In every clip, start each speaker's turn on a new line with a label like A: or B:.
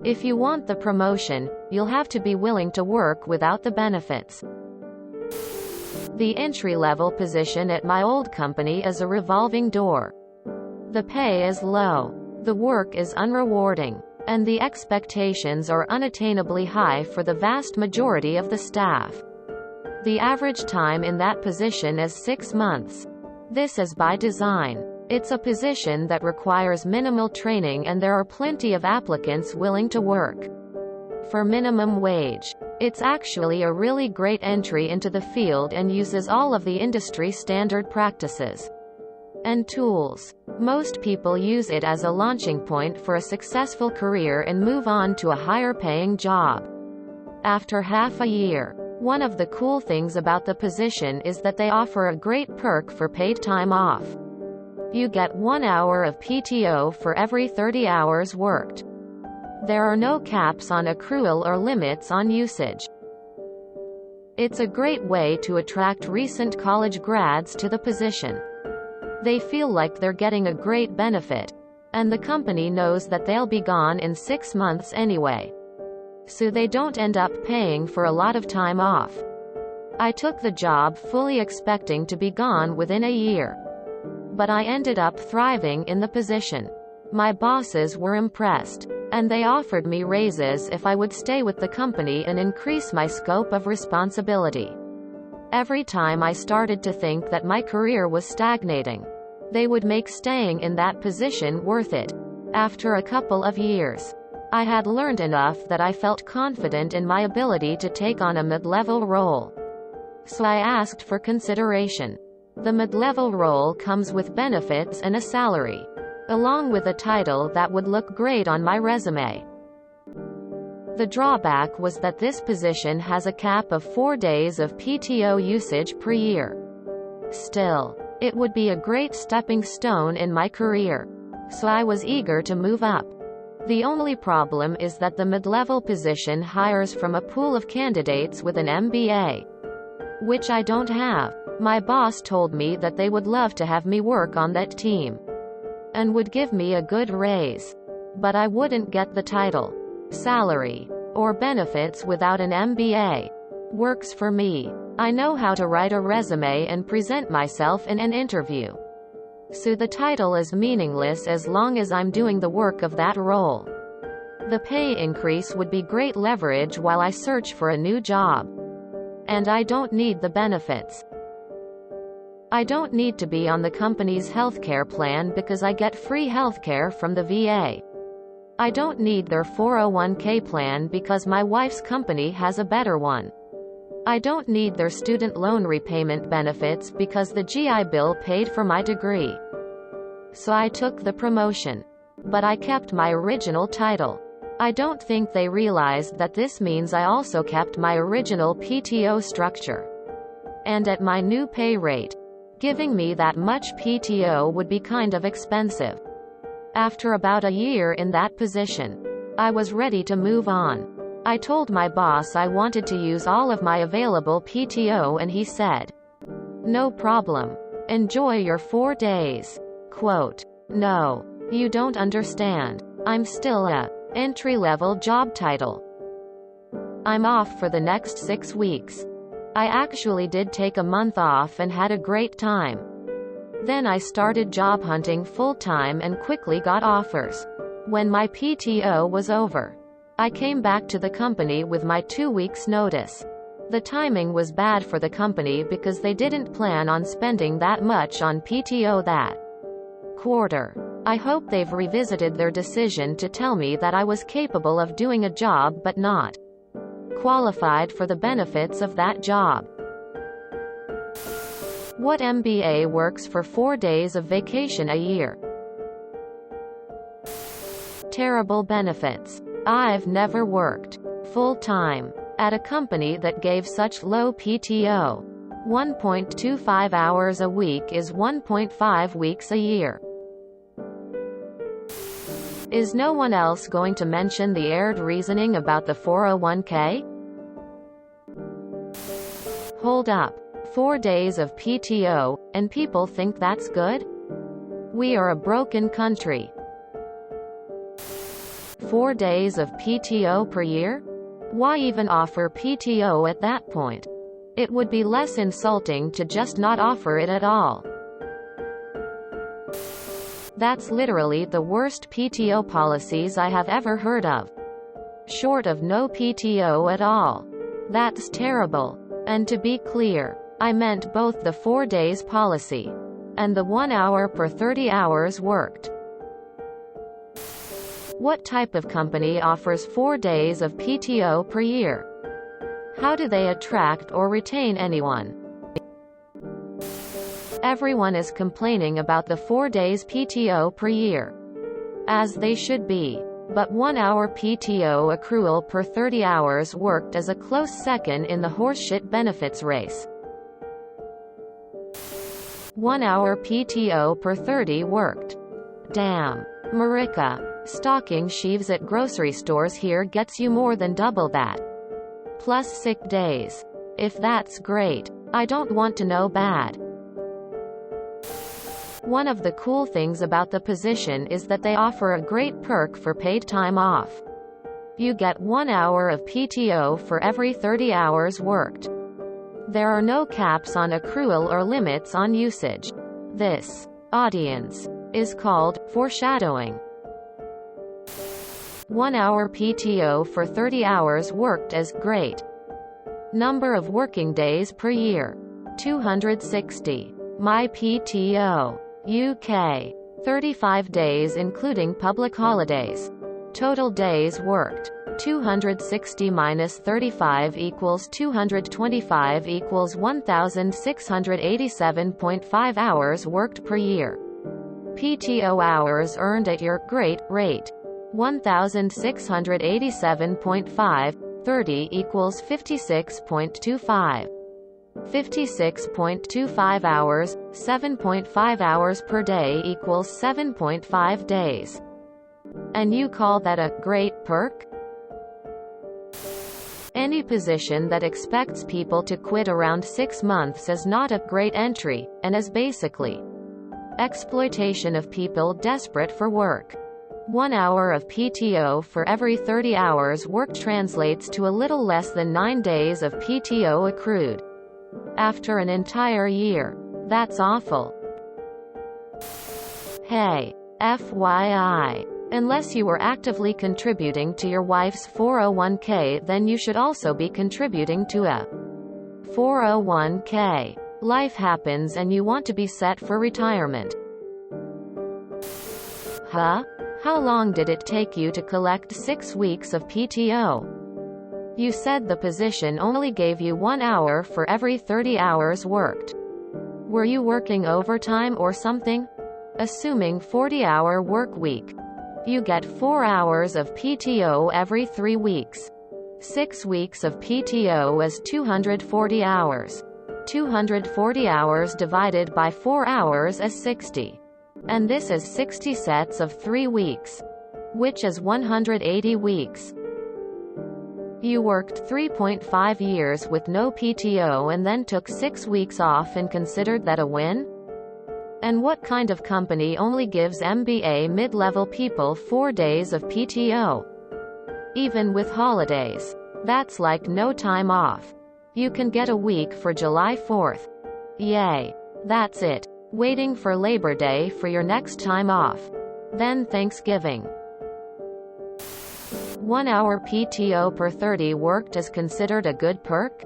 A: If you want the promotion, you'll have to be willing to work without the benefits. The entry-level position at my old company is a revolving door. The pay is low. The work is unrewarding. And the expectations are unattainably high for the vast majority of the staff. The average time in that position is 6 months. This is by design. It's a position that requires minimal training and there are plenty of applicants willing to work for minimum wage. It's actually a really great entry into the field and uses all of the industry standard practices and tools. Most people use it as a launching point for a successful career and move on to a higher paying job after half a year. One of the cool things about the position is that they offer a great perk for paid time off. You get 1 hour of PTO for every 30 hours worked. There are no caps on accrual or limits on usage. It's a great way to attract recent college grads to the position. They feel like they're getting a great benefit, and the company knows that they'll be gone in 6 months anyway. So they don't end up paying for a lot of time off. I took the job fully expecting to be gone within a year. But I ended up thriving in the position. My bosses were impressed, and they offered me raises if I would stay with the company and increase my scope of responsibility. Every time I started to think that my career was stagnating, they would make staying in that position worth it. After a couple of years, I had learned enough that I felt confident in my ability to take on a mid-level role. So I asked for consideration. The mid-level role comes with benefits and a salary, along with a title that would look great on my resume. The drawback was that this position has a cap of 4 days of PTO usage per year. Still, it would be a great stepping stone in my career, so I was eager to move up. The only problem is that the mid-level position hires from a pool of candidates with an MBA, which I don't have. My boss told me that they would love to have me work on that team and would give me a good raise, but I wouldn't get the title, salary, or benefits without an MBA. Works for me. I know how to write a resume and present myself in an interview. So the title is meaningless as long as I'm doing the work of that role. The pay increase would be great leverage while I search for a new job. And I don't need the benefits. I don't need to be on the company's healthcare plan because I get free healthcare from the VA. I don't need their 401k plan because my wife's company has a better one. I don't need their student loan repayment benefits because the GI Bill paid for my degree. So I took the promotion. But I kept my original title. I don't think they realized that this means I also kept my original PTO structure. And at my new pay rate, giving me that much PTO would be kind of expensive. After about a year in that position, I was ready to move on. I told my boss I wanted to use all of my available PTO and he said, "No problem. Enjoy your 4 days." Quote, "No, you don't understand. I'm still a entry-level job title. I'm off for the next 6 weeks. I actually did take a month off and had a great time. Then I started job hunting full-time and quickly got offers. When my PTO was over, I came back to the company with my 2 weeks notice. The timing was bad for the company because they didn't plan on spending that much on PTO that quarter. I hope they've revisited their decision to tell me that I was capable of doing a job but not qualified for the benefits of that job." What MBA works for 4 days of vacation a year? Terrible benefits. I've never worked full-time at a company that gave such low PTO. 1.25 hours a week is 1.5 weeks a year. Is no one else going to mention the aired reasoning about the 401k? Hold up. 4 days of PTO, and people think that's good? We are a broken country. 4 days of PTO per year? Why even offer PTO at that point? It would be less insulting to just not offer it at all. That's literally the worst PTO policies I have ever heard of. Short of no PTO at all. That's terrible. And to be clear, I meant both the 4 days policy and the 1 hour per 30 hours worked. What type of company offers 4 days of PTO per year? How do they attract or retain anyone? Everyone is complaining about the 4 days PTO per year. As they should be. But 1 hour PTO accrual per 30 hours worked is a close second in the horseshit benefits race. 1 hour PTO per 30 worked. Damn. Marika. Stocking sheaves at grocery stores here gets you more than double that. Plus sick days. If that's great. I don't want to know bad. One of the cool things about the position is that they offer a great perk for paid time off. You get 1 hour of PTO for every 30 hours worked. There are no caps on accrual or limits on usage. This audience is called foreshadowing. 1 hour PTO for 30 hours worked is great. Number of working days per year. 260. My PTO. UK. 35 days including public holidays. Total days worked. 260 minus 35 equals 225 equals 1,687.5 hours worked per year. PTO hours earned at your great rate. 1,687.5, 30 equals 56.25. 56.25 hours, 7.5 hours per day equals 7.5 days. And you call that a great perk? Any position that expects people to quit around 6 months is not a great entry, and is basically exploitation of people desperate for work. 1 hour of PTO for every 30 hours worked translates to a little less than 9 days of PTO accrued. After an entire year. That's awful. Hey. FYI. Unless you were actively contributing to your wife's 401k, then you should also be contributing to a 401k. Life happens and you want to be set for retirement. Huh? How long did it take you to collect 6 weeks of PTO? You said the position only gave you 1 hour for every 30 hours worked. Were you working overtime or something? Assuming 40-hour work week. You get 4 hours of PTO every 3 weeks. 6 weeks of PTO is 240 hours. 240 hours divided by 4 hours is 60. And this is 60 sets of 3 weeks. Which is 180 weeks. You worked 3.5 years with no PTO and then took 6 weeks off and considered that a win? And what kind of company only gives MBA mid-level people 4 days of PTO? Even with holidays. That's like no time off. You can get a week for July 4th. Yay. That's it. Waiting for Labor Day for your next time off. Then Thanksgiving. 1 hour PTO per 30 worked is considered a good perk?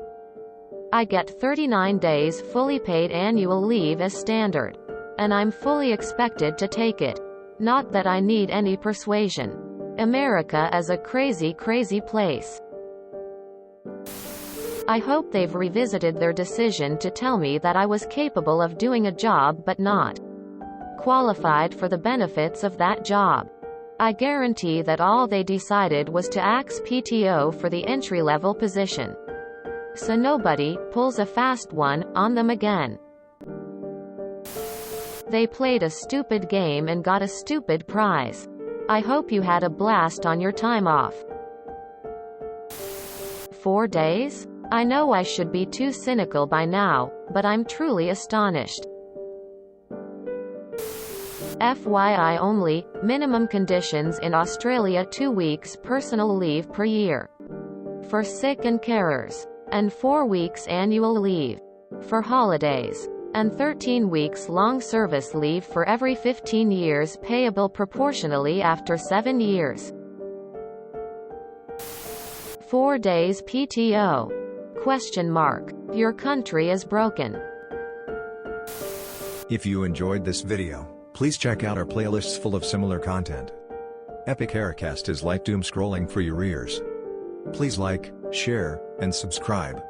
A: I get 39 days fully paid annual leave as standard. And I'm fully expected to take it. Not that I need any persuasion. America is a crazy, crazy place. I hope they've revisited their decision to tell me that I was capable of doing a job but not qualified for the benefits of that job. I guarantee that all they decided was to axe PTO for the entry-level position. So nobody pulls a fast one on them again. They played a stupid game and got a stupid prize. I hope you had a blast on your time off. 4 days? I know I should be too cynical by now, but I'm truly astonished. FYI only, minimum conditions in Australia: 2 weeks personal leave per year for sick and carers, and 4 weeks annual leave for holidays, and 13 weeks long service leave for every 15 years, payable proportionally after 7 years. 4 days PTO? Your country is broken.
B: If you enjoyed this video, please check out our playlists full of similar content. Epic Haircast is like doom scrolling for your ears. Please like, share, and subscribe.